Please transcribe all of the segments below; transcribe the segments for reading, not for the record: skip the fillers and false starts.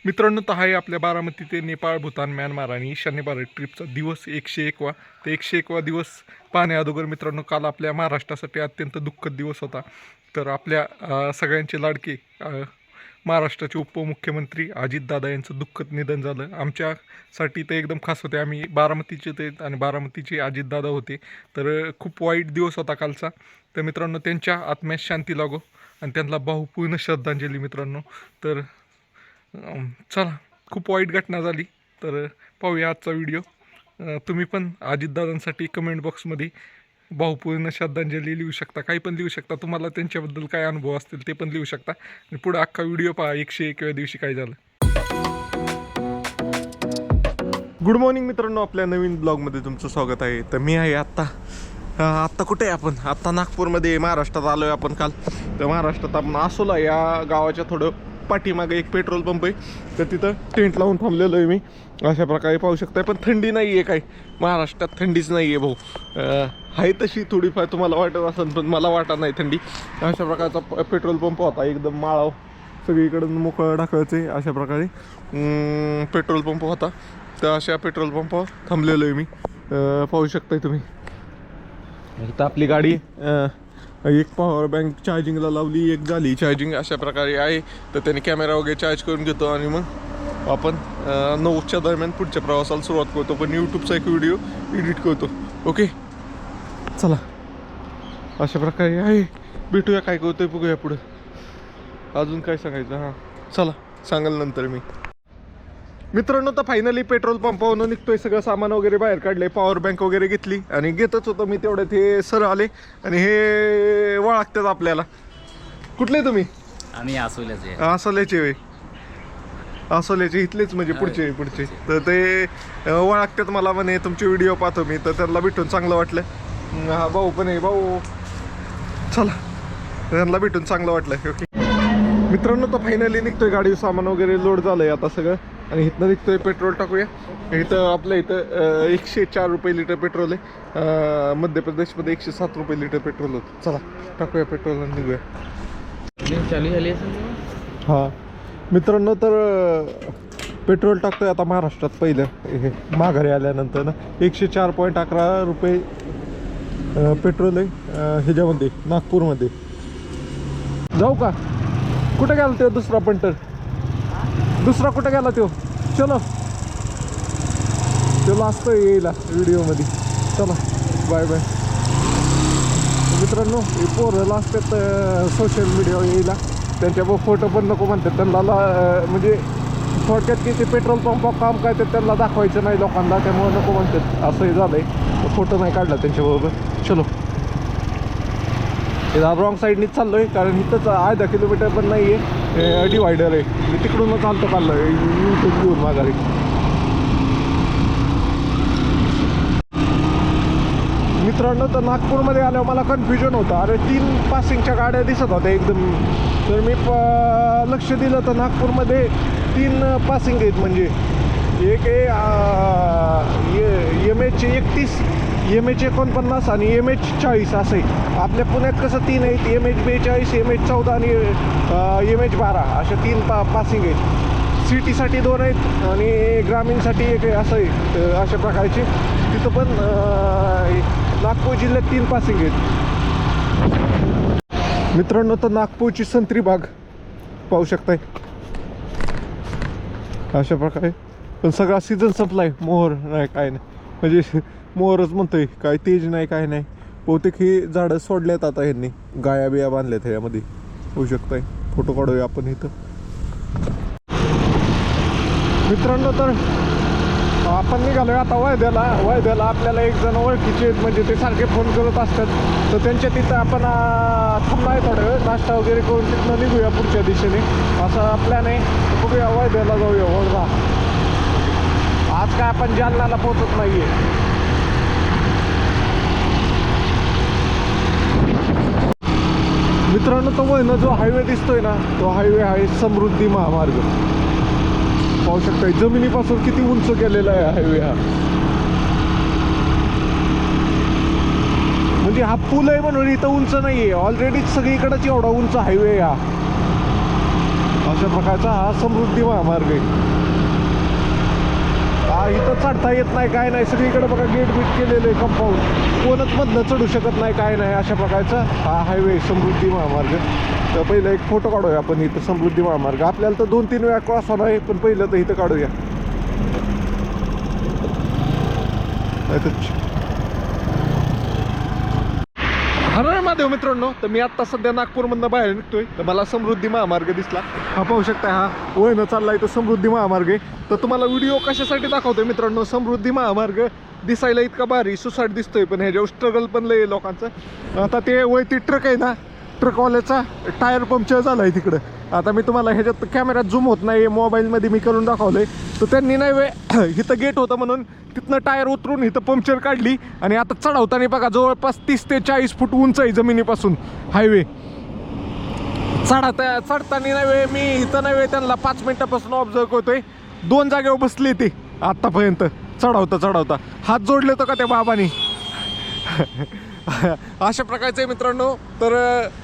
मित्रांनो, तर आहे आपल्या बारामती ते नेपाळ, भूतान, म्यानमार आणि ईशान्य भारत ट्रिपचा दिवस 101वा. ते 101वा दिवस पाहण्याअगोदर मित्रांनो, काल आपल्या महाराष्ट्रासाठी अत्यंत दुःखद दिवस होता. तर आपल्या सगळ्यांचे लाडके महाराष्ट्राचे उपमुख्यमंत्री अजितदादा यांचं दुःखद निधन झालं. आमच्यासाठी ते एकदम खास होते. आम्ही बारामतीचे ते आणि बारामतीचे अजितदादा होते. तर खूप वाईट दिवस होता कालचा. तर मित्रांनो, त्यांच्या आत्म्यास शांती लागो आणि त्यांना भावपूर्ण श्रद्धांजली मित्रांनो. तर चला, खूप वाईट घटना झाली. तर पाहूया आजचा व्हिडिओ. तुम्ही पण अजितदादांसाठी कमेंट बॉक्समध्ये भावपूर्ण श्रद्धांजली लिहू शकता, काही पण लिहू शकता. तुम्हाला त्यांच्याबद्दल काय अनुभव असतील ते पण लिहू शकता. आणि पुढे अख्खा व्हिडिओ पहा 101व्या दिवशी काय झालं. गुड मॉर्निंग मित्रांनो, आपल्या नवीन ब्लॉगमध्ये तुमचं स्वागत आहे. तर मी आहे आत्ता कुठे आहे आपण? आत्ता नागपूरमध्ये महाराष्ट्रात आलो आहे आपण काल. तर महाराष्ट्रात आपण आसोला या गावाच्या थोडं पाठीमागे एक पेट्रोल पंप आहे. तर तिथं टेंट लावून थांबलेलो आहे मी. अशा प्रकारे पाहू शकताय. पण थंडी नाही आहे काय, महाराष्ट्रात थंडीच नाही आहे भाऊ. आहे तशी थोडीफार तुम्हाला वाटत असेल, पण मला वाटत नाही थंडी. अशा प्रकारचा पेट्रोल पंप होता, एकदम माळाव, सगळीकडून मोकळं ढाकळचं. अशा प्रकारे पेट्रोल पंप होता. तर अशा पेट्रोल पंपावर थांबलेलो आहे मी. पाहू शकताय तुम्ही. इथं आपली गाडी एक पॉवर बँक चार्जिंगला लावली, एक झाली चार्जिंग. अशा प्रकारे आहे. तर त्याने कॅमेरा वगैरे चार्ज करून घेतो आणि मग आपण 9च्या दरम्यान पुढच्या प्रवासाला सुरुवात करतो. पण यूट्यूबचा एक व्हिडिओ एडिट करतो. ओके, चला. अशा प्रकारे आहे. भेटूया काय करतोय, बघूया पुढं अजून काय सांगायचं. हां चला, सांगाल नंतर मी. मित्रांनो, तर फायनली पेट्रोल पंपावरून निघतोय. सगळं सामान वगैरे बाहेर काढले, पॉवर बँक वगैरे घेतली आणि घेतच होतो मी. तेवढ्यात हे सर आले आणि हे ओळखतात आपल्याला. कुठले तुम्ही? आम्ही आसोल्याचे. आसोल्याचे वे आसोल्याचे इथलेच म्हणजे पुढचे. तर ते ओळखतात मला, म्हणे तुमचे व्हिडिओ पाहतो मी. तर त्यांना भेटून चांगलं वाटलं. हा भाऊ पण आहे, भाऊ चला, त्यांना भेटून चांगलं वाटलं. ओके मित्रांनो, तर फायनली निघतोय. गाडी सामान वगैरे लोड झालंय आता सगळं आणि इथनं निघतोय. पेट्रोल टाकूया. इथं आपल्या इथं 104 रुपये लिटर पेट्रोल आहे. मध्य प्रदेशमध्ये 107 रुपये लिटर पेट्रोल होतं. चला टाकूया पेट्रोल आणि निघूया. चालू झाली हां मित्रांनो, तर पेट्रोल टाकतोय आता महाराष्ट्रात. पहिलं हे माघारी आल्यानंतर ना 104.11 रुपये पेट्रोल आहे ह्याच्यामध्ये, नागपूरमध्ये. जाऊ का? कुठे गेला तो दुसरा पंटर? दुसरा कुठे गेला तो? चलो, तो लास्ट येईल व्हिडिओमध्ये. चला बाय बाय. मित्रांनो, हे पोरं लास्ट सोशल मीडियावर येईल. त्यांच्या फोटो पण नको म्हणतात. त्यांना म्हणजे थोडक्यात की ते पेट्रोल पंपावर काम काय ते त्यांना दाखवायचं नाही लोकांना, त्यामुळे नको म्हणतात. असंही झालंय. फोटो नाही काढला त्यांच्याबरोबर. चलो, रॉंग साईडनीच चाललो आहे, कारण इथंच 10 किलोमीटर पण नाही आहे, डिवायडर आहे. मी तिकडूनच चालतो चाललो आहे यूट्यूब घेऊन माघारी. मित्रांनो, तर नागपूरमध्ये आल्यावर मला कन्फ्युजन होतं. अरे 3 पासिंगच्या गाड्या दिसत होत्या एकदम. तर मी लक्ष दिलं तर नागपूरमध्ये 3 पासिंग आहेत. म्हणजे एक आहे MH 31, MH 49 आणि MH 40 असं आहे. आपल्या पुण्यात कसं 3 आहेत, MH 42, MH 14 आणि MH 12 अशा 3 पासिंग आहेत. सिटीसाठी 2 आहेत आणि ग्रामीणसाठी 1 आहे. असं आहे. अशा प्रकारचे तिथं पण नागपूर जिल्ह्यात 3 पासिंग आहेत. मित्रांनो, तर नागपूरची संत्री बाग पाहू शकताय अशा प्रकारे. पण सगळा सीझन संपलाय. मोहर नाही, काय नाही, म्हणजे मोहरच म्हणतोय, काय तेज नाही, काय नाही. बहुतेक ही झाडं सोडल्यात आता ह्यांनी, गाया बिया बांधल्यात ह्याच्यामध्ये. होऊ शकताय. फोटो काढूया आपण इथं. मित्रांनो, तर आपण निघालोय आता वैद्याला. आपल्याला एक जण ओळखीचे आहेत, म्हणजे ते सारखे फोन करत असतात. तर त्यांच्या तिथं आपण थांबणार आहे थोडा वेळ, नाश्ता वगैरे करून तिथनं निघूया पुढच्या दिशेने. असा प्लॅन आहे. बघूया, वैद्याला जाऊया. वळवा. आज काय आपण जालन्याला पोहोचत नाही आहे. मित्रांनो, तो वळणं जो हायवे दिसतोय ना, तो हायवे आहे समृद्धी महामार्ग. पाहू शकता जमिनीपासून किती उंच केलेला आहे हायवे हा. म्हणजे हा पूल आहे म्हणून इथं उंच नाही आहे. ऑलरेडी सगळीकडेच एवढा उंच हायवे हा. अशा प्रकारचा हा समृद्धी महामार्ग आहे. इथं चढता येत नाही काय नाही, सगळीकडे बघा गेट बीट केलेलं आहे, कंपाऊंड, कोणच मधनं चढू शकत नाही काय नाही. अशा प्रकारचा हा हायवे समृद्धी महामार्ग. तर पहिलं एक फोटो काढूया आपण इथं समृद्धी महामार्ग. आपल्याला तर 2-3 वेळा क्रॉस होणार आहे, पण पहिलं तर इथं काढूया. हर महादेव मित्रांनो, तर मी आत्ता सध्या नागपूरमधनं बाहेर निघतोय, तर मला समृद्धी महामार्ग दिसला. हा पाहू शकता, हा वळणं चाललाय तो समृद्धी महामार्ग आहे. तर तुम्हाला व्हिडिओ कशासाठी दाखवतोय मित्रांनो, समृद्धी महामार्ग दिसायला इतका भारी सुसाट दिसतोय, पण ह्याच्यावर स्ट्रगल पण लय लोकांचं. आता ते वैती ट्रक आहे ना, ट्रकवाल्याचा टायर पंक्चर झालाय तिकडं. आता मी तुम्हाला ह्याच्यात कॅमेऱ्यात झूम होत नाही, मोबाईलमध्ये मी करून दाखवलंय. तर त्यांनी नाही इथं गेट होतं म्हणून तिथनं टायर उतरून इथं पंक्चर काढली, आणि आता चढवताना बघा जवळपास 30 ते 40 फूट उंच आहे जमिनीपासून हायवे. चढताना नव्हे, मी इथं नव्हे त्यांना 5 मिनिटापासून ऑब्झर्व करतोय. 2 जागेवर बसले ते आत्तापर्यंत चढवता हात जोडले तर का त्या बाबांनी. अशा प्रकारचं आहे मित्रांनो. तर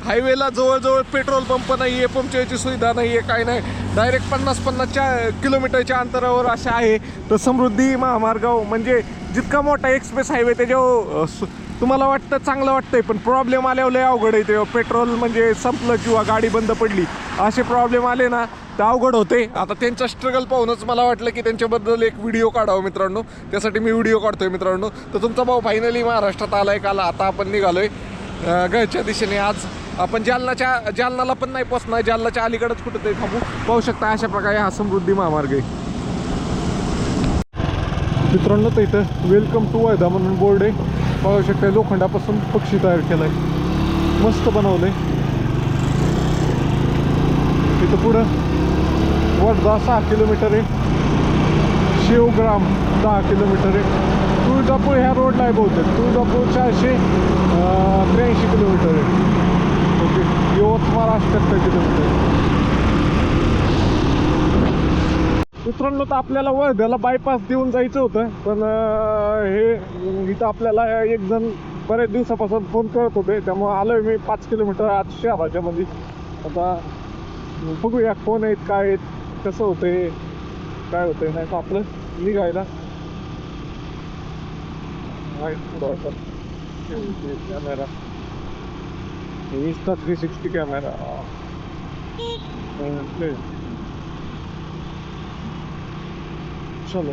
हायवेला जवळजवळ पेट्रोल पंप नाही आहे, पंक्चरची सुविधा नाही आहे, काय नाही. डायरेक्ट 50-50 किलोमीटरच्या अंतरावर असे आहे. तर समृद्धी महामार्ग म्हणजे जितका मोठा एक्सप्रेस हायवे त्याच्यावर तुम्हाला वाटतं चांगलं वाटतंय, पण प्रॉब्लेम आल्यावर लय अवघड आहे. ते पेट्रोल म्हणजे संपलं किंवा गाडी बंद पडली असे प्रॉब्लेम आले ना तर अवघड होते. आता त्यांचा स्ट्रगल पाहूनच मला वाटलं की त्यांच्याबद्दल एक व्हिडिओ काढावं मित्रांनो, त्यासाठी मी व्हिडिओ काढतोय मित्रांनो. तर तुमचा भाऊ फायनली महाराष्ट्रात आलाय काल. आता आपण निघालोय घरच्या दिशेने. आज आपण जालनाला पण नाही पोचणार, जालनाच्या अलीकडेच कुठंतरी थांबू. पाहू शकता अशा प्रकारे हा समृद्धी महामार्ग आहे मित्रांनो. तर इथं वेलकम टू वर्धा म्हणून बोर्ड आहे, पाहू शकता. लोखंडापासून पक्षी तयार केलाय, मस्त बनवलंय. इथं पुढं वर्धा 6 किलोमीटर आहे, शेवग्राम 10 किलोमीटर आहे, तुळजापूर ह्या रोडला आहे बहुतेक. तुळजापूर 483 किलोमीटर आहे. ओके, यवतमाळ 78 किलोमीटर आहे मित्रांनो. तर आपल्याला वर्ध्याला बायपास देऊन जायचं होतं, पण हे इथं आपल्याला एक जण बऱ्याच दिवसापासून फोन करत होते, त्यामुळे आलोय मी 5 किलोमीटर आज शहराच्या मध्ये. आता बघूया कोण आहेत, काय आहेत, कसं होतंय, काय होतंय. नाही तर आपलं निघायला कॅमेरा Insta 360 कॅमेरा. चलो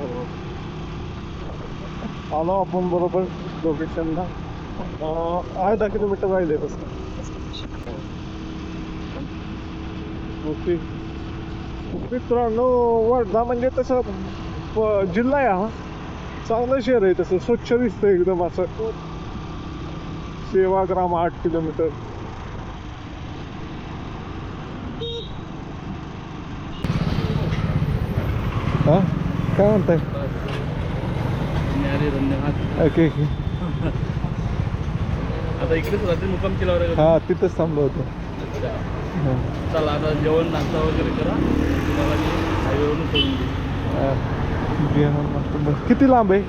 आलो आपण बरोबर लोकेशनला. 10 किलोमीटर राहिले तसं. ओके मित्रांनो, वर्धा म्हणजे तसं जिल्हा आहे हा, चांगलं शहर आहे, तसं स्वच्छ दिसतं एकदम असं. सेवाग्राम 8 किलोमीटर. हा काय म्हणताय? धन्यवाद. ओके आता इकडेच रात्री मुक्काम केला वगैरे. हा तिथंच थांबलो होतो. चला आता जेवण नाश्ता वगैरे करा, तुम्हाला हायवेवरून सोडून देऊ. किती लांब आहे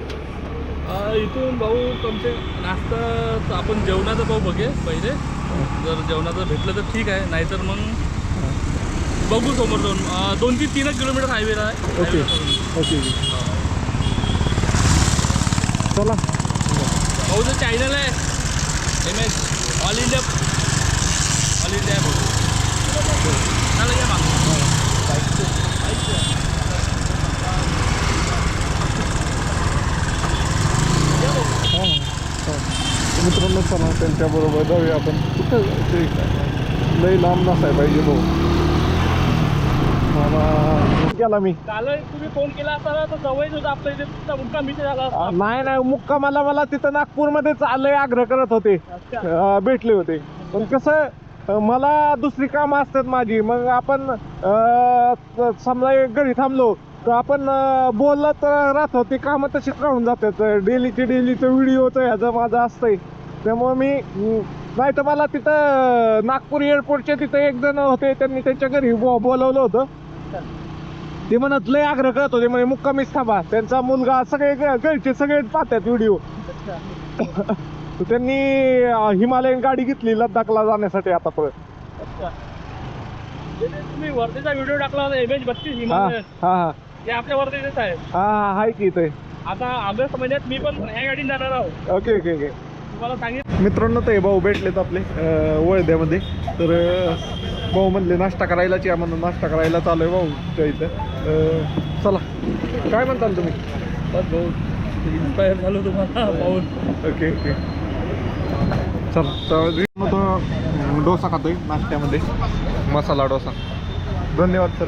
इथून भाऊ? तुमचे नाश्ता आपण जेवणाचं भाऊ बघे पहिले, जर जेवणाचं भेटलं तर ठीक आहे, नाहीतर मग बघू समोर जाऊन. 2 ते 3 किलोमीटर हायवेला आहे. ओके ओके चला. भाऊचं चॅनल आहे MS ऑल इंडिया चालेल या मग. मित्रांनो चला त्यांच्याबरोबर जाऊया आपण. कुठं ते लई लांब नसाय पाहिजे भाऊ. मला केला मी काल तुम्ही फोन केला असता तर जवळच होता आपल्या इथे, मुक्काम इथे झाला असता. नाही मुक्कामाला मला तिथं नागपूरमध्येच आलंय आग्रह करत होते, भेटले होते. पण कसं मला दुसरी कामं असतात माझी. मग आपण समजा घरी थांबलो तर आपण बोललं तर राहतो, ते कामं तशीच राहून जातात. डेलीचं व्हिडिओचं ह्याचं माझं असतंय. त्यामुळे मी नाही तर मला तिथं नागपूर एअरपोर्टच्या तिथं एक जण होते, त्यांनी त्यांच्या घरी बोलवलं होतं. ते म्हणत लय आग्रह करत होते म्हणजे मुक्कामीच थांबा. त्यांचा मुलगा सगळे घरचे सगळे पाहतात व्हिडिओ. तर त्यांनी हिमालयन गाडी घेतली लद्दाखला जाण्यासाठी आता परत. तुम्ही वर्धेचा व्हिडिओ टाकला होता MH32 हा हिमालयन हा हा ते आपल्या वर्धेचेच आहे. हा हाय की इथे. आता ऑगस्ट महिन्यात मी पण ह्या गाडीने जाणार आहोत. Okay okay okay. तुम्हाला सांगितलं मित्रांनो ते भाऊ भेटलेत आपले वळद्यामध्ये. तर भाऊ म्हणले नाश्ता करायलाच या म्हणून नाश्ता करायला चालू आहे भाऊच्या इथं. चला काय म्हणताल तुम्ही? बस भाऊ इन्स्पायर झालो तुम्हाला पाहून. ओके ओके चला. तर मग तो डोसा खातोय नाश्त्यामध्ये, मसाला डोसा. धन्यवाद सर.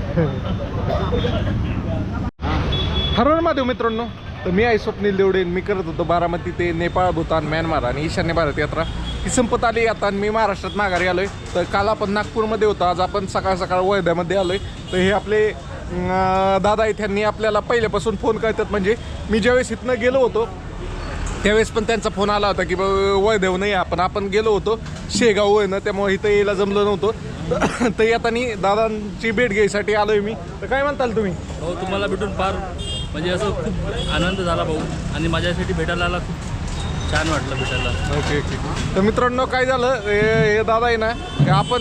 हर हर महादेव मित्रांनो. तर मी आहे स्वप्नील देवडे. मी करत होतो बारामती ते नेपाळ, भूतान, म्यानमार आणि ईशान्य भारत यात्रा ही संपत आली आता आणि मी महाराष्ट्रात माघारी आलोय. तर काल आपण नागपूरमध्ये होतो, आज आपण सकाळ सकाळ वर्ध्यामध्ये आलोय. तर हे आपले दादा आहेत, त्यांनी आपल्याला पहिल्यापासून फोन करतात. म्हणजे मी ज्यावेळेस इथनं गेलो होतो त्यावेळेस पण त्यांचा फोन आला होता की वळदेव नाही आपण गेलो होतो शेगाव वळणं, त्यामुळे इथं यायला जमलं नव्हतं. तर येतानी दादांची भेट घ्यायसाठी आलोय मी. तर काय म्हणताल तुम्ही? हो तुम्हाला भेटून फार म्हणजे असं खूप आनंद झाला भाऊ आणि माझ्यासाठी भेटायला आला, खूप छान वाटलं भेटायला. Okay okay. तर मित्रांनो काय झालं, हे दादा आहे ना,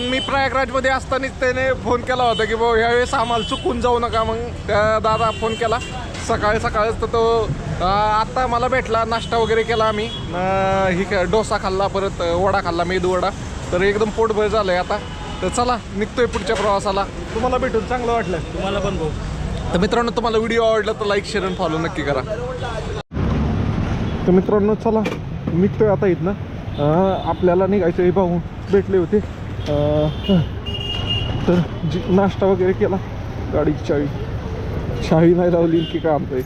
मी प्रयागराजमध्ये असतानाच त्याने फोन केला होता की भाऊ ह्यावेळेस आम्हाला चुकून जाऊ नका. मग त्या दादा फोन केला सकाळच. तर तो आत्ता मला भेटला, नाश्ता वगैरे केला आम्ही. ही डोसा खाल्ला, परत वडा खाल्ला, मेदू वडा. तर एकदम पोटभर झालं आहे आता. तर चला निघतोय पुढच्या प्रवासाला. तुम्हाला भेटून चांगलं वाटलं. तुम्हाला पण भाऊ. तर मित्रांनो तुम्हाला व्हिडिओ आवडला तर लाईक शेअर आणि फॉलो नक्की करा. तर मित्रांनो चला निघतोय आता इथनं. आपल्याला निघायचं हे भाऊ भेटले होते. तर नाश्ता वगैरे केला, गाडीची चावी नाही लावली की काय आणतोय.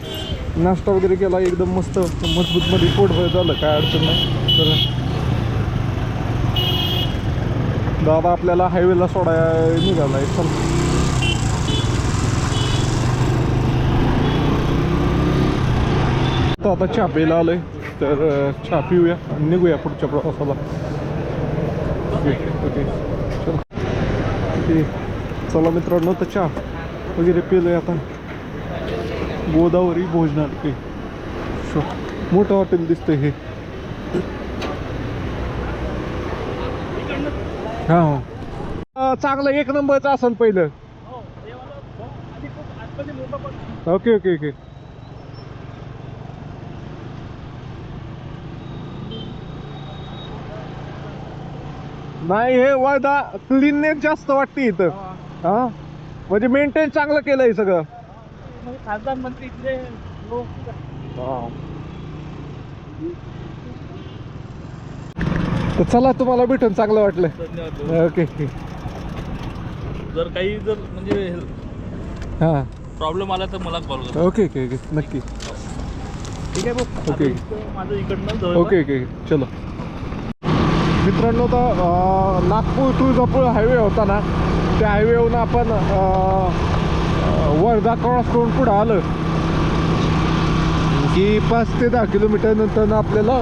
नाश्ता वगैरे केला, एकदम मस्त मजबूतमध्ये पोटभर झालं, काय अडचण नाही. तर दादा आपल्याला हायवेला सोडायला निघाला आहे. चल तर आता चहा प्यायला आलोय. तर चहा पिऊया आणि निघूया पुढच्या प्रवासाला. ओके ओके चला. ओके चला मित्रांनो, तर चहा वगैरे पिलोय आता. गोदावरी भोजनालय मोठं हॉटेल दिसतंय हे. हा हो चांगलं एक नंबरचं असेल पहिलं. Okay okay okay. नाही हे वायदा क्लीननेस जास्त वाटते इथं. हा म्हणजे मेंटेन चांगलं केलंय सगळं. खासदार मंत्री इथले तर चला तुम्हाला भेटून चांगलं वाटलं. धन्यवाद. ओके जर काही म्हणजे हां प्रॉब्लेम आला तर मला कॉल करा. ओके ओके ओके नक्की. ठीक आहे भाऊ. ओके. माझं इकडनं ओके ओके चलो. मित्रांनो तर नागपूर तुळजापूर हायवे होता ना, त्या हायवेवरून आपण वर्धा क्रॉस करून पुढं आलं की 5 ते 10 किलोमीटर नंतर आपल्याला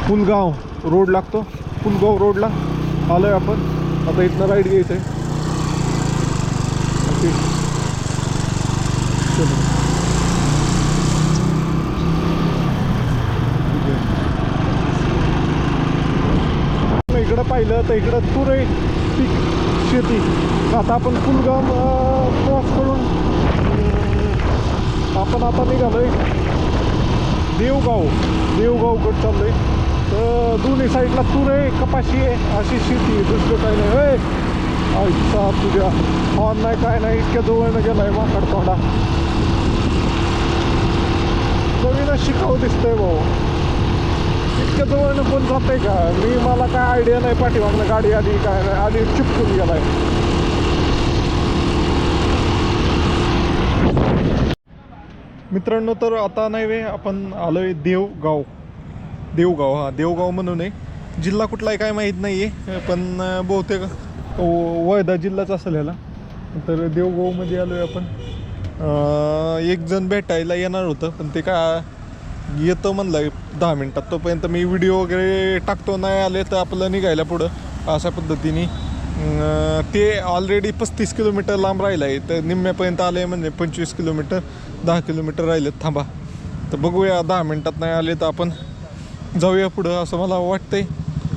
पुलगाव रोड लागतो. पुलगाव रोडला आलोय आपण. आता इथनं राईट घ्यायचं आहे. ओके चलो. इकडं पाहिलं तर इकडं तुरई पीक शेती. आता आपण पुलगाव क्रॉस करून आपण आता निघालोय देवगावकडे चाललोय. तर दोन्ही साईडला तुरई कपाशी आहे, अशी शेती आहे, दुसरं काही नाही. आईचा तुझ्या हॉर्न नाही काय नाही, इतक्या जवळनं गेलाय माकड तोंडा. नवीनच शिकावं दिसतंय भाऊ. इतक्या जवळनं कोण जातंय का? मला काय आयडिया नाही, पाठीमागनं गाडी आली काय नाही, आधी चिपकून गेलाय. मित्रांनो तर आता नाही वे आपण आलोय देवगाव. हा देवगाव म्हणून आहे. जिल्हा कुठला आहे काय माहीत नाही आहे, पण बहुतेक वर्धा जिल्हाच असेल ह्याला. तर देवगावमध्ये आलोय आपण. एक जण भेटायला येणार होतं, पण ते काय येतो म्हणलं 10 मिनटात. तोपर्यंत मी व्हिडिओ वगैरे टाकतो, नाही आले तर आपलं निघायला पुढं अशा पद्धतीने. ते ऑलरेडी 35 किलोमीटर लांब राहिलं आहे. तर निम्म्यापर्यंत आले म्हणजे 25 किलोमीटर, 10 किलोमीटर राहिलेत. थांबा तर बघूया, 10 मिनटात नाही आले तर आपण जाऊया पुढं असं मला वाटतंय.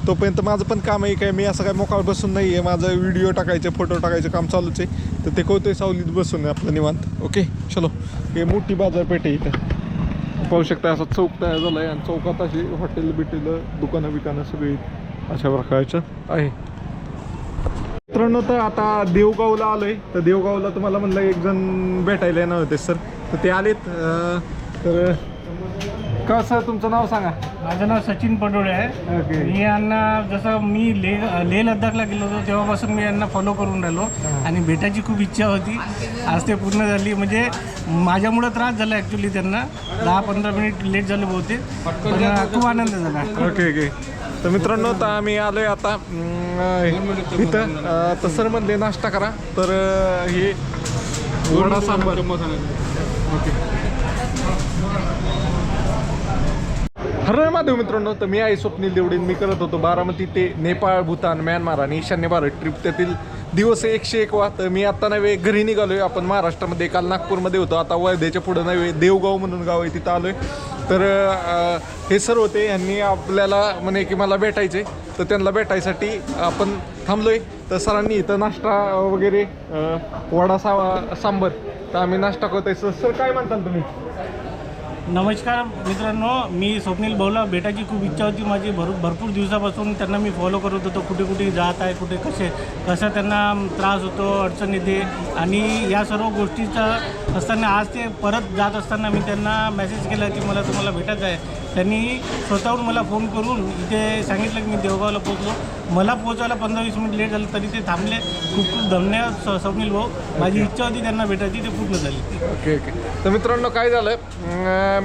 तोपर्यंत माझं पण काम आहे काय, मी असं काय मोकळा बसून नाही आहे, माझं व्हिडिओ टाकायचे फोटो टाकायचं काम चालूच आहे. तर ते कोणत्याही सावलीत बसून आहे आपलं निवांत. ओके चलो, हे मोठी बाजारपेठ आहे इथं पाहू शकता. असा चौक तयार झाला आहे आणि चौकात अशी हॉटेल बिटेल दुकानं बिकानं सगळी अशा प्रकारचं आहे. मित्रांनो तर आता देवगावला आलोय. तर देवगावला तुम्हाला म्हणलं एक जण भेटायला येणार होते सर, तर ते आलेत. तर का सर तुमचं नाव सांगा. माझं नाव सचिन पडोळे आहे. ओके. मी यांना जसं मी लेह लद्दाखला गेलो होतो तेव्हापासून मी यांना फॉलो करून राहिलो आणि भेटायची खूप इच्छा होती. आज ते पूर्ण झाली. म्हणजे माझ्यामुळं त्रास झाला ॲक्च्युली त्यांना 10-15 मिनिट लेट झालं बहुतेक, पण खूप आनंद झाला. Okay okay. तर मित्रांनो तर आम्ही आलोय आता इथं. तर सर म्हणले नाश्ता करा, तर हे वडा सांबार. ओके. हर महादेव मित्रांनो, तर मी आहे स्वप्नील देवडे. मी करत होतो बारामती ते नेपाळ, भूतान, म्यानमार आणि ईशान्य भारत ट्रिप. त्यातील दिवस 101 वा. तर मी आत्ता नव्हे घरी निघालोय. आपण महाराष्ट्रामध्ये काल नागपूरमध्ये होतो, आता वर्धेच्या पुढं नव्हे देवगाव म्हणून गाव आहे तिथं आलोय. तर हे सर होते, यांनी आपल्याला म्हणे की मला भेटायचे, तर त्यांना भेटायसाठी आपण थांबलोय. तर सरांनी इथं नाश्ता वगैरे वडा सांबर, तर आम्ही नाश्ता करतोय. सर काय म्हणताल तुम्ही. नमस्कार मित्रांनो, मी स्वप्नील भाऊला भेटायची खूप इच्छा होती माझी. भरपूर दिवसापासून त्यांना मी फॉलो करत होतो, कुठे कुठे जात आहे, कुठे कसा त्यांना त्रास होतो, अडचण येते, आणि या सर्व गोष्टीचा असताना आज ते परत जात असताना मी त्यांना मेसेज केला की मला तुम्हाला भेटायचं आहे. त्यांनी स्वतःहून मला फोन करून इथे सांगितलं की मी देवगावला पोहोचलो. मला पोहोचायला 15-20 मिनिट लेट झालं तरी ते थांबले. खूप खूप धन्यवाद स्वप्नील भाऊ. माझी इच्छा होती त्यांना भेटायची, ते पूर्ण झाली. Okay okay. तर मित्रांनो काय झालं,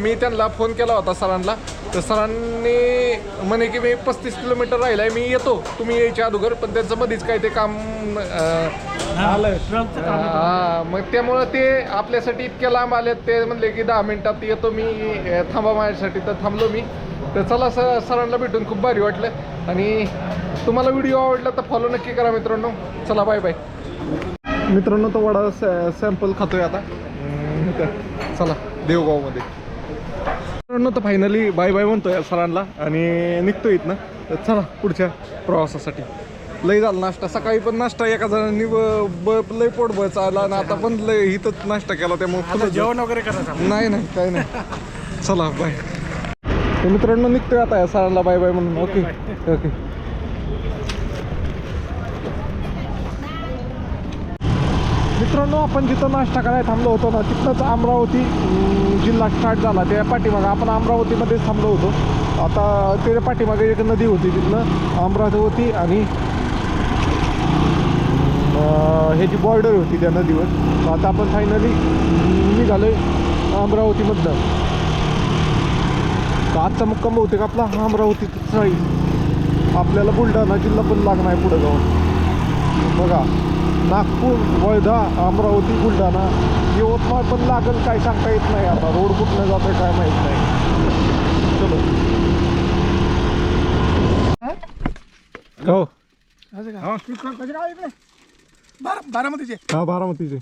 मी त्यांना फोन केला होता सरांना. तर सरांनी म्हणे की मी 35 किलोमीटर राहिला आहे, मी येतो तुम्ही यायच्या अगोदर. पण त्यांचं मध्येच काय ते काम आलं. हां, मग त्यामुळं ते आपल्यासाठी इतक्या लांब आलेत. ते म्हणले की 10 मिनिटात येतो मी, थांबा माझ्यासाठी. तर थांबलो मी. तर चला सरांना भेटून खूप भारी वाटलं. आणि तुम्हाला व्हिडिओ आवडला तर फॉलो नक्की करा मित्रांनो. चला बाय बाय. मित्रांनो तो वडा सॅम्पल खातोय आता. चला देवगावमध्ये. मित्रांनो तर फायनली बाय बाय म्हणतोय सरांना आणि निघतो इथनं. तर चला पुढच्या प्रवासासाठी. लय झाला नाश्ता, सकाळी पण नाश्ता एका जणांनी लय पोट भर चालला आणि आता पण लय इथंच नाश्ता केला, त्यामुळे जेवण वगैरे करायचं नाही काय नाही. चला बाय. तर मित्रांनो निघतोय आता या सरांना बाय बाय म्हणून. Okay okay. मित्रांनो आपण जिथं नाश्ता करायला थांबलो होतो ना, तिथनंच अमरावती जिल्हा स्टार्ट झाला. त्या पाठीमागं आपण अमरावतीमध्येच थांबलो होतो. आता त्याच्या पाठीमागे एक नदी होती, तिथनं अमरावती आणि ह्याची बॉर्डर होती त्या नदीवर. तर आता आपण फायनली निघालोय अमरावतीमधनं. तर आजचा मुक्काम बहुतेक आपला अमरावतीतच राहील. आपल्याला बुलढाणा जिल्हा पण लागणार आहे पुढं जाऊन. बघा नागपूर, वर्धा, अमरावती, बुलढाणा, यवतमाळ पण लागेल, काय सांगता येत नाही. आता रोड कुठनं जातोय काय माहीत नाही. चलो हो. बारामतीचे. हा बारामतीचे.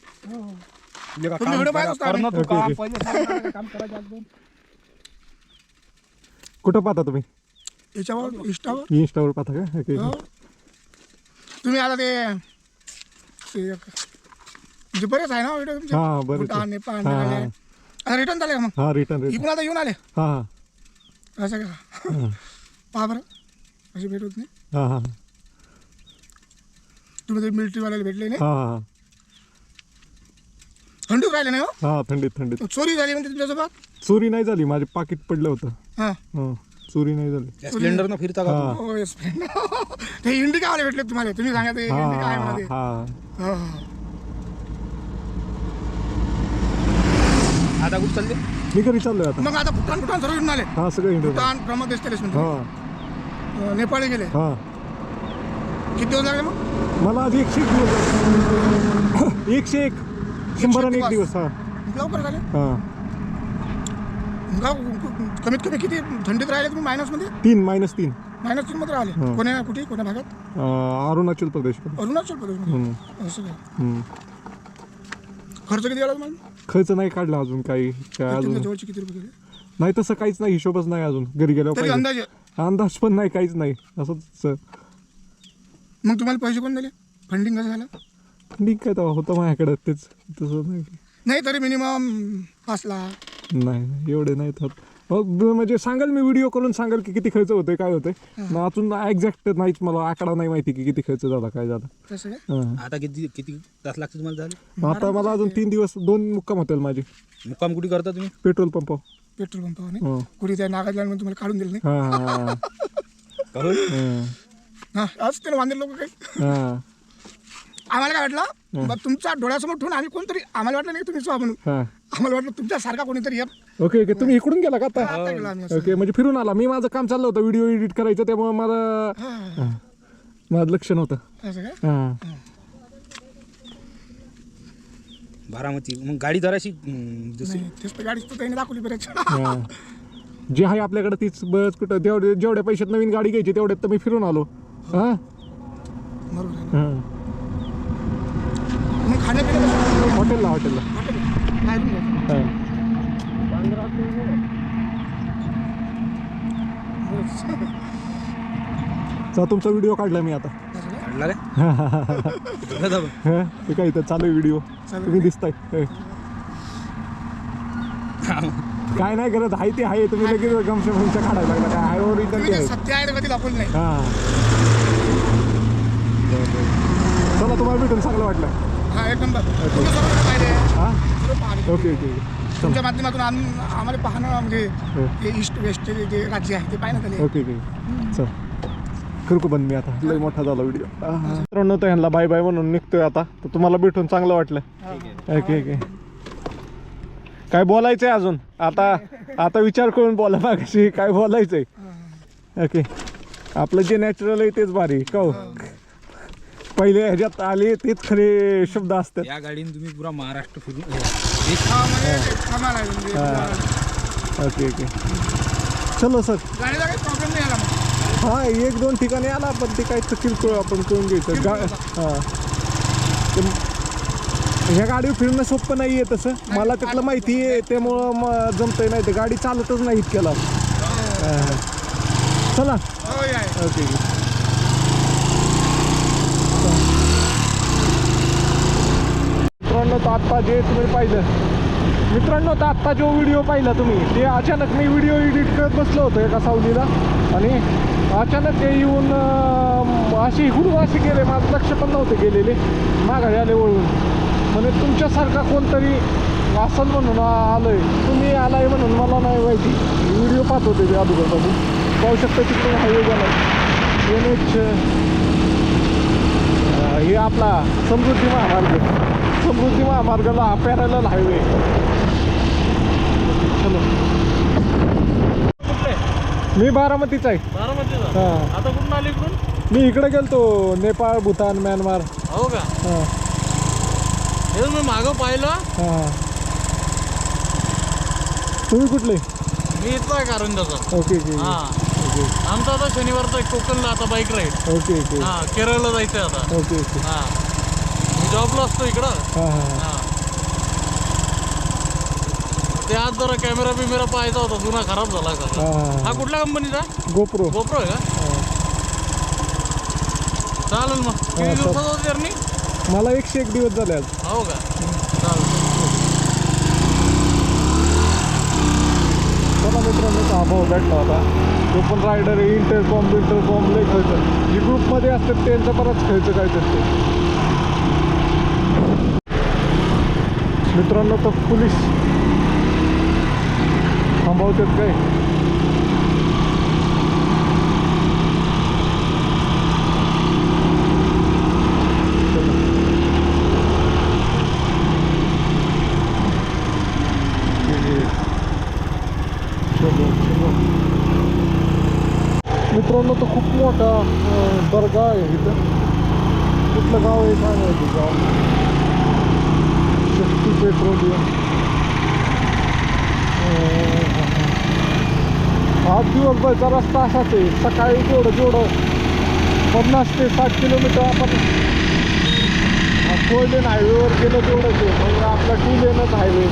कुठं पाहता तुम्ही. याच्यावर इंस्टावर पाहता का. ओके. तुम्ही आता ते बरेच आहे ना व्हिडिओ तुमचे. हा बरं. भूटान, नेपाळ, मेघालय. आता रिटर्न झाले का मग. हा रिटर्न. इकडून आता येऊन आले. हा हा. असं का. पहा बरं अशी भेट होत नाही. हा हा. तुम्ही ते मिलिटरीवाल्याला भेटले नाही. हा हा. थंडीत राहिले नाही हो. हा थंडीत. चोरी झाली म्हणजे तुमच्यासोबत. चोरी नाही झाली, माझे पाकिट पडलं होतं. हां चोरी नाही झाली. स्प्लेंडर न फिरता का. हो ते इंडिकावाले भेटले तुम्हाला. तुम्ही सांगा ते इंडिका आहे मला ते. हा. आता कुठं चालते. मी घरी चाललोय आता. मग आता भूटान सर्व येऊन आले. हा सगळं इंडिया. भूटान प्रमुख देश केलेस हा म्हणजे. नेपाळी गेले. हा. किती दिवस लागले मग. मला आज 101 दिवस. 101 101 दिवस. हा लवकर झाले. हा. कमीत कमी किती थंडीत राहिले तुम्ही. -मध्ये. 3 -3. -3 मध्ये राहिले. कोण्या भागात. अरुणाचल प्रदेश. अरुणाचल प्रदेश. असं काय. खर्च किती आला तुम्हाला. खर्च नाही काढला अजून काही. काय अजून जवळचे किती रुपये गेले. नाही तसं काहीच नाही, हिशोबच नाही अजून. घरी गेल्यावर तरी पाहिजे. अंदाजे अंदाज पण नाही, काहीच नाही असंच. मग तुम्हाला पैसे कोण दिले? फंडिंग कसं झालं? फंडिंग काय तेव्हा होतं माझ्याकडे, तेच तसं नाही. नाही तरी मिनिमम 5 लाख. नाही एवढे नाहीत होत. म्हणजे सांगाल मी व्हिडिओ करून सांगाल की किती खर्च होतोय काय होतंय. मग अजून एक्झॅक्ट नाहीच, मला आकडा नाही माहिती की किती खर्च झाला काय झाला. तसं काय? हां. आता किती 10 लाख तुम्हाला झाले? आता मला अजून 3 दिवस 2 मुक्काम होतील माझे. मुक्काम कुठे करता तुम्ही? Petrol pump. पेट्रोल पंपावर हो. कुठे त्या नागाजला म्हणून तुम्हाला काढून दिलं नाही? हां करून हां आज त्याला वांदे लोक काही. हां आम्हाला काय वाटलं बा तुमच्या डोळ्यासमोर ठेवून आम्ही कोणतरी, आम्हाला वाटलं नाही तुम्ही स्वा म्हणून, हां. आम्हाला वाटलं तुमच्यासारखा कोणीतरी एक. ओके ओके, तुम्ही इकडून गेला का आता? आता गेलो आम्ही असं. ओके, म्हणजे फिरून आला. मी माझं काम चाललं होतं व्हिडिओ एडिट करायचं, त्यामुळे मला हां. माझं लक्ष नव्हतं. असं काय? हां. बारामती मग गाडी जराशी जशी नाही तेच तर गाडीच तर त्याने दाखवली बऱ्याच. हां. जे आहे आपल्याकडे तीच बस. कुठं जेवढ्या पैशात नवीन गाडी घ्यायची तेवढ्यात तर मी फिरून आलो. हां बरोबर आहे ना. हां. मग खाण्यापिण्याचं कसं? हॉटेलला हॉटेल बाहेरून घ्यायचं. हां. चा तुमचा व्हिडिओ काढला मी आता. असं काय? काढला काय? दादा, हां, ते काय इथं चालू व्हिडिओ, चालू तुम्ही दिसताय. काय नाही करत, आहे ते आहे. तुम्ही लगेच गमशा काढायला लागला. काय आहे ओरिजिनल तुम्ही ते ते आहे. सत्य आहे कधी दाखवलं नाही. हां. चला, तुम्हाला भेटून चांगलं वाटलं. हा एक नंबर. तुम्ही सर्व पाहिजे. हां सर्व पाहिजे. Okay okay. तुमच्या माध्यमातून आम्हाला पाहणं म्हणजे ते ईस्ट वेस्ट जे राज्य आहे ते पाहिजे त्याला. Okay okay. चल करू का बंद मी आता, लय मोठा झाला व्हिडिओ. मित्रांनो, तर ह्यांना बाय बाय म्हणून निघतोय आता. तर तुम्हाला भेटून चांगलं वाटलं. Okay okay. काय बोलायचंय अजून? आता विचार करून बोला मागाशी काय बोलायचंय. ओके, आपलं जे नॅचरल आहे तेच भारी का हो? पहिले ह्याच्यात आले तेच खरे शब्द असतात. या गाडीने तुम्ही पुरा महाराष्ट्र फिरून हा म्हणजे कमाल आहे म्हणजे. Okay okay. चलो सर. गाडीला काही प्रॉब्लेम नाही आला मग. हा, 1-2 ठिकाणी आला, पण ते काय किरकोळ आपण करून घ्यायचं. हां, ह्या गाडीवर फिरणं सोपं नाही आहे तसं. मला त्यातलं माहिती आहे, त्यामुळं जमतंय. नाही तर गाडी चालतच नाही इतक्याला. हां. चला. हो आहे. ओके. मित्रांनो, तर आत्ता जे तुम्ही पाहिलं, मित्रांनो तर आत्ता जो व्हिडिओ पाहिला तुम्ही, ते अचानक मी व्हिडिओ एडिट करत बसलो होतो एका सावलीला, आणि अचानक ते येऊन अशी हुडू असे गेले. माझं लक्ष पण नव्हते गेलेले, माघारी आले वळून. म्हणजे तुमच्यासारखा कोणतरी असेल म्हणून आलोय. तुम्ही आलाय म्हणून मला नाही माहिती. व्हिडिओ पाहत होते ते अगोदरपासून. पाहू शकता तिकडून हायवे गेला. NH हे आपला समृद्धी महामार्गाला पॅरलल हायवे. चलो. मी बारामतीचा आहे. बारामतीचा. हां. आता कुठून आली इकडून? मी इकडे गेलतो, नेपाळ, भूतान, म्यानमार. हो का? हां हे मी मागं पाहिलं. हां. तुम्ही कुठले? मी इथला आहे कारंजाचा. ओके ओके हा, ओके आमचा आता शनिवारचा एक कोकणला आता बाईक राईड. ओके ओके हा, केरळला जायचंय आता. Okay okay. हा, मी जॉबला असतो इकडं. हां हां. हा, ते आज जरा कॅमेरा बिमेरा पाहायचा होता, जुना खराब झाला सगळा. हां. हा कुठल्या कंपनीचा? गोप्रो. गोप्रो आहे का? चालेल मग. किती हा, दिवसाचा होता जर्नी? मला 101 दिवस झाले आज. हो का? चालेल. चला मित्रांनो, हा भाऊ भेटला होता. तो पण रायडर आहे. इंटरकॉम लय खर्च. जे ग्रुपमध्ये असतात त्यांचा बराच खर्च काय करते. मित्रांनो, तर पोलीस थांबवतात काय. मित्रांनो, तो खूप मोठा दर्गा आहे इथं. कुठलं गाव आहे काय माहिती. गाव शक्ती पेट्रोलियम. आज दिवसभरचा रस्ता असाच आहे. सकाळी जेवढं 50 ते 60 किलोमीटर आपण 4 लेन हायवेवर गेलो तेवढंच आहे. म्हणजे आपला 2 लेनच हायवे.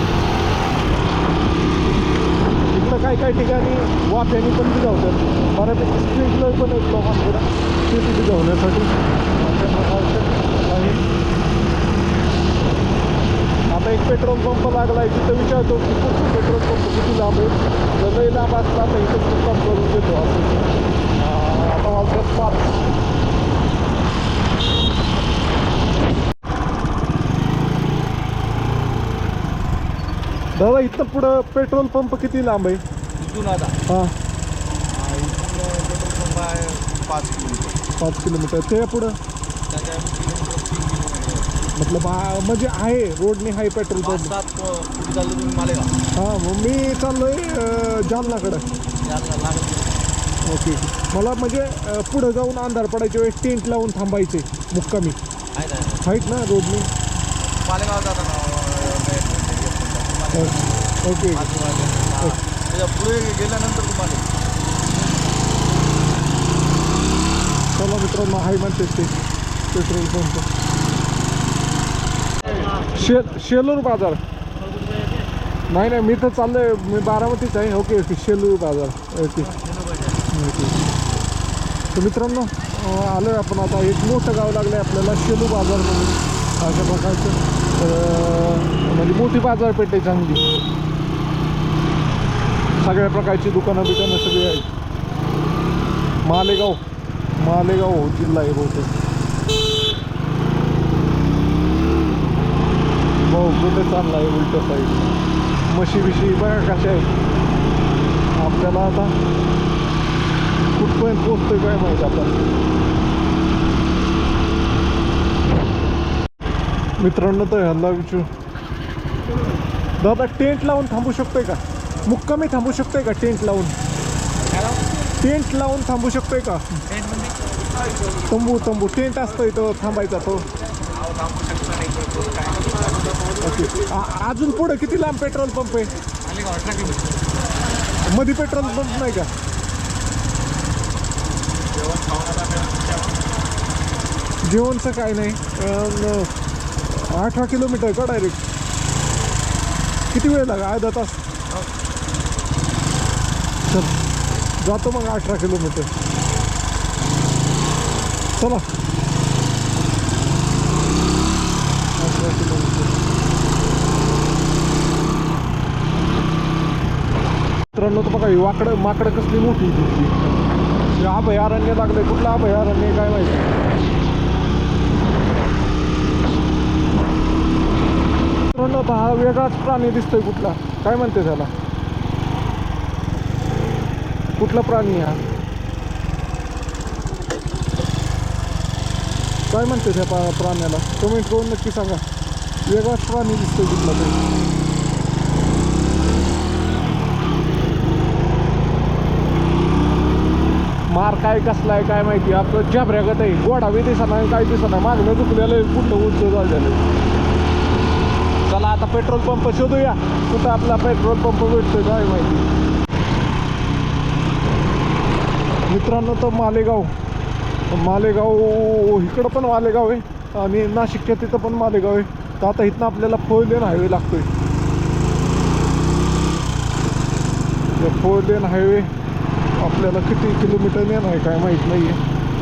इथलं काय काही काही ठिकाणी वाफ्याने पण भिजवतात. बऱ्यापैकी स्प्रिंकलर पण आहेत लोकांकडे शेती भिजवण्यासाठी. अशा प्रकारचं आहे. आता एक पेट्रोल पंप लागला आहे, तिथं विचारतो की पुढचं पेट्रोल पंप किती लांब आहे. जर लई लांब असला तर इथं मुक्काम करून देतो असं. आता वाजतात 5. दादा इथं पुढं पेट्रोल पंप किती लांब आहे? इथून आता हां, पेट्रोल पंप आहे 5 किलोमीटर. 5 किलोमीटर. ते पुढं त्याच्या किलोमीटर 3 किलोमीटर मतलब म्हणजे आहे रोडने आहे पेट्रोल पंप. 5-7 कुठे चाललं तुम्ही मालेगाव हां, मग मी चाललोय जालनाकडं. यायला लागत ओके. मला म्हणजे पुढं जाऊन अंधार पडायच्या वेळेस टेंट लावून थांबायचे मुक्कामी आहे आहेत ना रोडने. मालेगाव जाता ना ओके. त्याच्या पुढे गेल्यानंतर तुम्हाला चला मित्रांनो, आहे म्हणते ते पेट्रोल पंप. शेलूर बाजार. नाही नाही, मी तर चाललोय, मी बारामतीच आहे. ओके ओके, शेलूर बाजार. Okay okay. तर मित्रांनो आलोय आपण आता. एक मोठं गाव लागलं आहे आपल्याला, शेलू बाजार म्हणून. अशा प्रकारचं म्हणजे मोठी बाजारपेठ आहे चांगली. सगळ्या प्रकारची दुकानं बिकानं सगळी आहेत. मालेगाव जिल्हा आहे बहुतेक. भाऊ कुठे चालला आहे उलट्या साईड. म्हशी बिशी बघा कशा आहेत. आपल्याला आता कुठपर्यंत पोचतोय काय माहिती आपण. मित्रांनो तर ह्याला विचारू, दादा टेंट लावून थांबू शकतोय का? मुक्कामी थांबू शकतोय का? टेंट लावून थांबू शकतोय का? तंबू टेंट असतोय तो थांबायचा तो. ओके. अजून पुढे किती लांब पेट्रोल पंप आहे? मध्ये पेट्रोल पंप नाही का? जेवणचं काय नाही. 18 किलोमीटर का डायरेक्ट? किती वेळ लागा? अर्धा तास. चल जातो मग 18 किलोमीटर. चला 18 किलोमीटर. मित्रांनो तर बघा ही माकडं कसली मोठी दिसली. अभयारण्य लागलंय. कुठलं अभयारण्य काय माहिती. मित्रांनो आता हा वेगळाच प्राणी दिसतोय. कुठला काय म्हणते त्याला? कुठला प्राणी हा? काय म्हणते त्या प्राण्याला? कमेंट करून नक्की सांगा. वेगळाच प्राणी दिसतोय कुठला तरी. मार काय कसला आहे काय माहिती. आपलं झबऱ्यागत आहे. गोडावी दिसत नाही, काय दिसत नाही. मागणं झुकलेलं आहे, कुठलं उंच झालेलं आहे. चला आता पेट्रोल पंप शोधूया. कुठं आपला पेट्रोल पंप भेटतोय काय माहिती. मित्रांनो तर मालेगाव इकडं पण मालेगाव आहे आणि नाशिकच्या तिथं पण मालेगाव आहे. तर आता इथनं आपल्याला 4 लेन हायवे लागतोय. 4 लेन हायवे आपल्याला किती किलोमीटर नेणार आहे काय माहीत नाही आहे.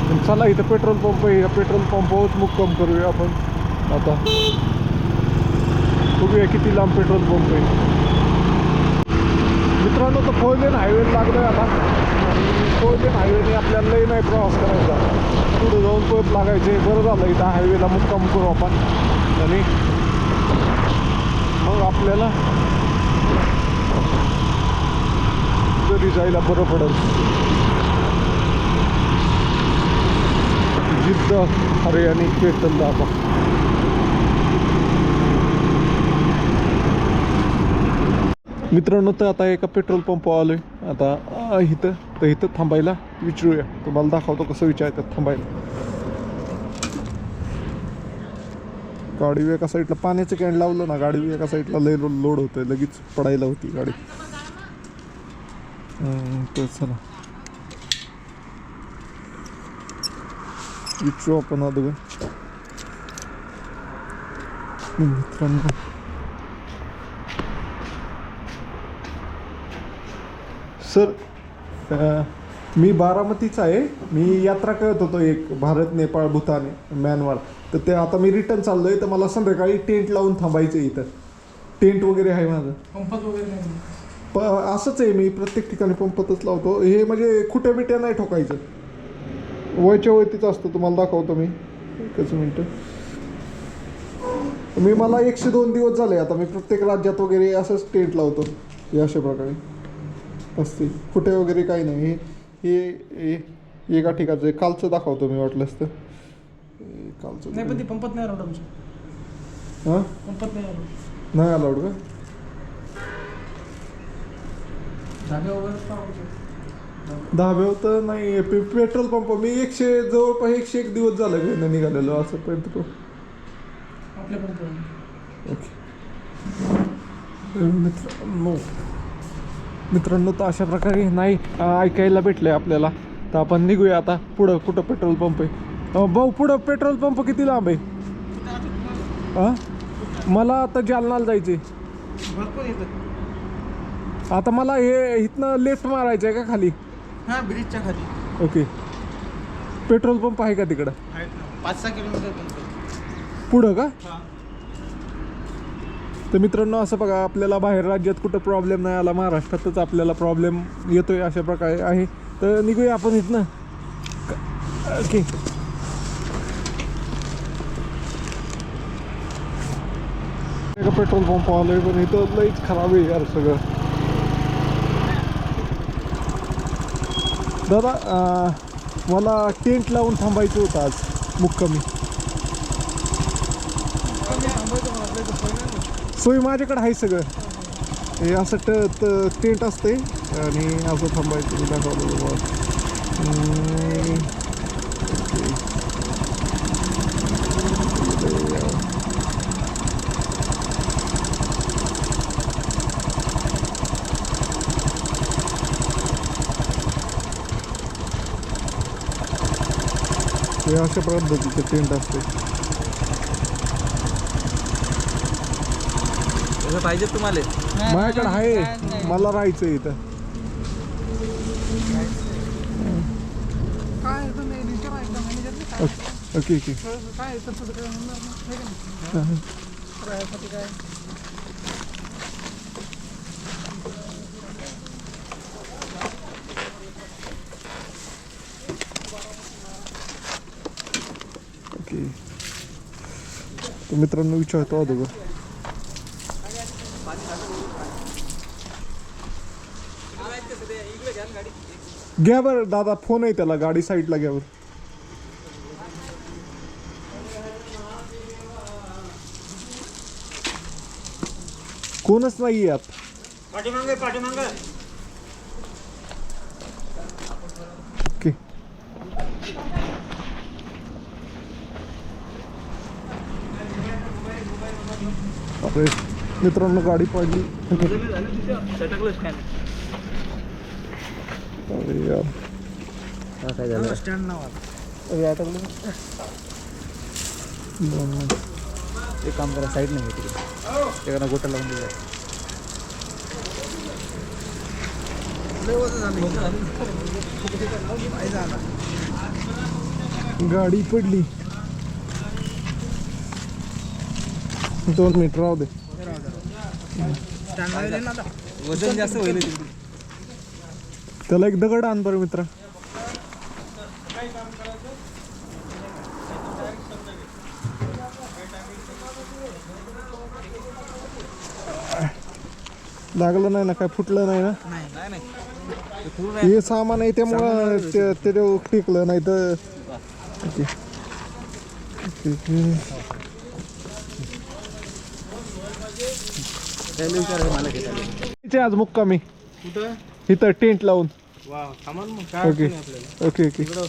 पण चला इथं पेट्रोल पंप आहे. या पेट्रोल पंपावरच मुक्काम करूया आपण. आता बघूया किती लांब पेट्रोल पंप आहे. मित्रांनो तर 4 लेन हायवे लागलोय आता. 4 लेन हायवेने आपल्याला लई नाही प्रवास करायचा. पुढे जाऊन पळत लागायचे. बरं झालं इथं हायवेला मुक्काम करू आपण. आणि मग आपल्याला घरी जायला बरं पडेल. जिद्द हरियाणी पेट्रोल दाबा. मित्रांनो तर आता एका पेट्रोल पंपावर आलोय. आता इथं थांबायला विचारूया. तुम्हाला दाखवतो कसं विचारतात थांबायला. गाडी एका साईडला पाण्याचं कॅन लावलं ना, गाडी एका साईडला लय लोड होतंय. लगेच पडायला होती गाडी. तर चला विचारू आपण अगोदर. मित्रांनो सर मी बारामतीचा आहे. मी यात्रा करत होतो एक भारत नेपाळ भूतान म्यानमार. तर ते आता मी रिटर्न चाललोय. तर मला संध्याकाळी टेंट लावून थांबायचं आहे इथं. टेंट वगैरे आहे माझं. पंपात वगैरे नाही. असंच आहे, मी प्रत्येक ठिकाणी पंपातच लावतो. हे म्हणजे खुट्या बिट्या नाही ठोकायचं, वयच्या वयतीच असतं. तुम्हाला दाखवतो मी, एकच मिनटं. मला 102 दिवस झाले आता. मी प्रत्येक राज्यात वगैरे असंच टेंट लावतो. हे अशा प्रकारे असते, कुठे वगैरे काही नाही. हे एका ठिकाणचं आहे. कालचं दाखवतो मी वाटलंच तर. कालचं नाही, पण ते पंपात नाही अलाउड आमचं. हां, पंपात नाही अलाउड. नाही अलाउड का? जागा वगैरे दहाव्यावर तर नाही. पेट्रोल पंप मी जवळपास 101 दिवस झालं घरी निघालेलो असं पेट्रोल. आपल्या पंप. ओके मित्रांनो, तर अशा प्रकारे नाही ऐकायला भेटलंय आपल्याला. तर आपण निघूया आता पुढं. कुठं पेट्रोल पंप आहे भाऊ? पुढं पेट्रोल पंप किती लांब आहे? हां, मला आता जालनाला जायचे. भरपूर येतं. आता मला हे इथनं लेफ्ट मारायचं आहे का खाली? हां, ब्रिजच्या खाली. ओके. पेट्रोल पंप आहे का तिकडं? 5-6 किलोमीटर पंप. पुढं का? तर मित्रांनो, असं बघा, आपल्याला बाहेर राज्यात कुठं प्रॉब्लेम नाही आला, महाराष्ट्रातच आपल्याला प्रॉब्लेम येतोय अशा प्रकारे आहे. तर निघूया आपण इथनं. ओके. एका पेट्रोल पंप आलोय, पण इथं लईच खराब आहे यार सगळं. दादा, मला टेंट लावून थांबायचं होतं आज मुक्कामी. सोय माझ्याकडे आहे सगळं. हे असं टेंट असते आणि असं थांबायचं. दाखवलं बाबा. हे अशा पद्धतीचं टेंट असते. पाहिजे तुम्हाला? माझ्याकडे आहे, मला राहायचं इथं. काय तुम्ही विचारा एकदा मॅनेजरने काय ओके ओके. काय तसं काय म्हणणार नाही राहायसाठी काय. ओके. तर मित्रांनो, विचारतो अगोदर. घ्या बरं दादा, फोन आहे त्याला. गाडी साईडला घ्या बरं. कोणच नाही यात. ओके. अरे मित्रांनो, गाडी पडली. अरे यार, काय झालं? स्टँड नाव एक काम करा, साईड नाही तिकडे एखादा गोटा लावून दिला. गाडी पडली. 2 मिनिट राहू दे. वजन जास्त होईल तिकडे. त्याला एक दगड आण बरं मित्रा. लागलं नाही ना? काय फुटलं नाही ना? हे सामान आहे त्यामुळं ते टिकलं नाही तर. आज मुक्कामी कुठं? इथं टेंट लावून. वा, सामान मग काय ओके अडचण नाही आपल्याला. Okay okay. इकडं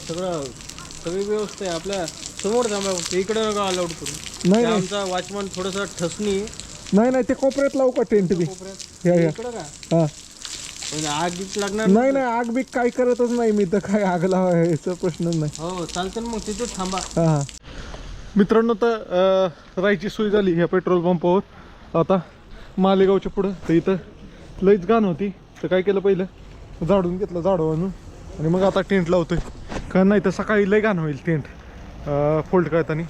सगळी व्यवस्था आहे आपल्या समोर. थांबा, इकडं नका अलाउड करू. नाही ते नाही आमचा वॉचमन थोडंसं ठसणी नाही नाही, ते कोपऱ्यात लावू का टेंट बी? या या. इकडं का हां, म्हणजे आग गीत लागणार नाही नाही, आग बी काय करतच नाही मी तर. काय आग लावायचा प्रश्नच नाही. हो, चालतं ना मग तिथंच थांबा. हां हां. मित्रांनो, तर राहायची सोय झाली ह्या पेट्रोल पंपावर. आता मालेगावच्या पुढं तर इथं लईच घाण होती. तर काय केलं पहिलं, झाडून घेतलं झाडू आणून आणि मग आता टेंट लावतोय. का नाही तर सकाळी लय घाण होईल टेंट फोल्ड करताना.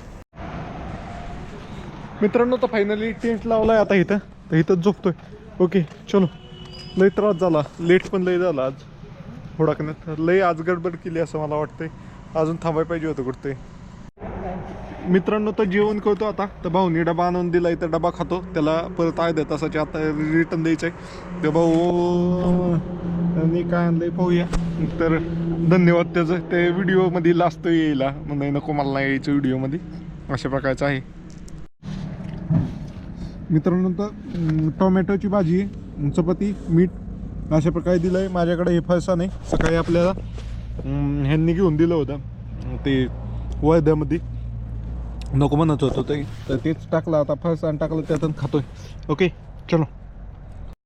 मित्रांनो तर फायनली टेंट लावलाय आता इथं, तर इथंच झोपतोय. ओके चलो. लय त्रास झाला, लेट पण लय झाला आज हुडकण्यात. लय आज गडबड केली असं मला वाटतंय. अजून थांबायला पाहिजे होतं कुठतंही. मित्रांनो तर जेवण करतो आता. तर भाऊनी डबा आणून दिलाय तर डबा खातो. त्याला परत अर्ध्या तासाचे आता रिटर्न द्यायचं आहे. तर भाऊ काय आणलंय पाहूया. तर धन्यवाद त्याचं. ते व्हिडिओमध्ये लास्ट येईला म्हणजे नको मला नाही यायचं व्हिडिओमध्ये. अशा प्रकारचं आहे. मित्रांनो तर टोमॅटोची भाजी, चपाती, मीठ अशा प्रकारे दिलं आहे. माझ्याकडे हे फरसा नाही. सकाळी आपल्याला ह्यांनी घेऊन दिलं होतं ते वर्ध्यामध्ये, नको म्हणत होतो ते, तर तेच टाकलं आता फरसा आणि टाकलं त्यातून खातोय. ओके चलो.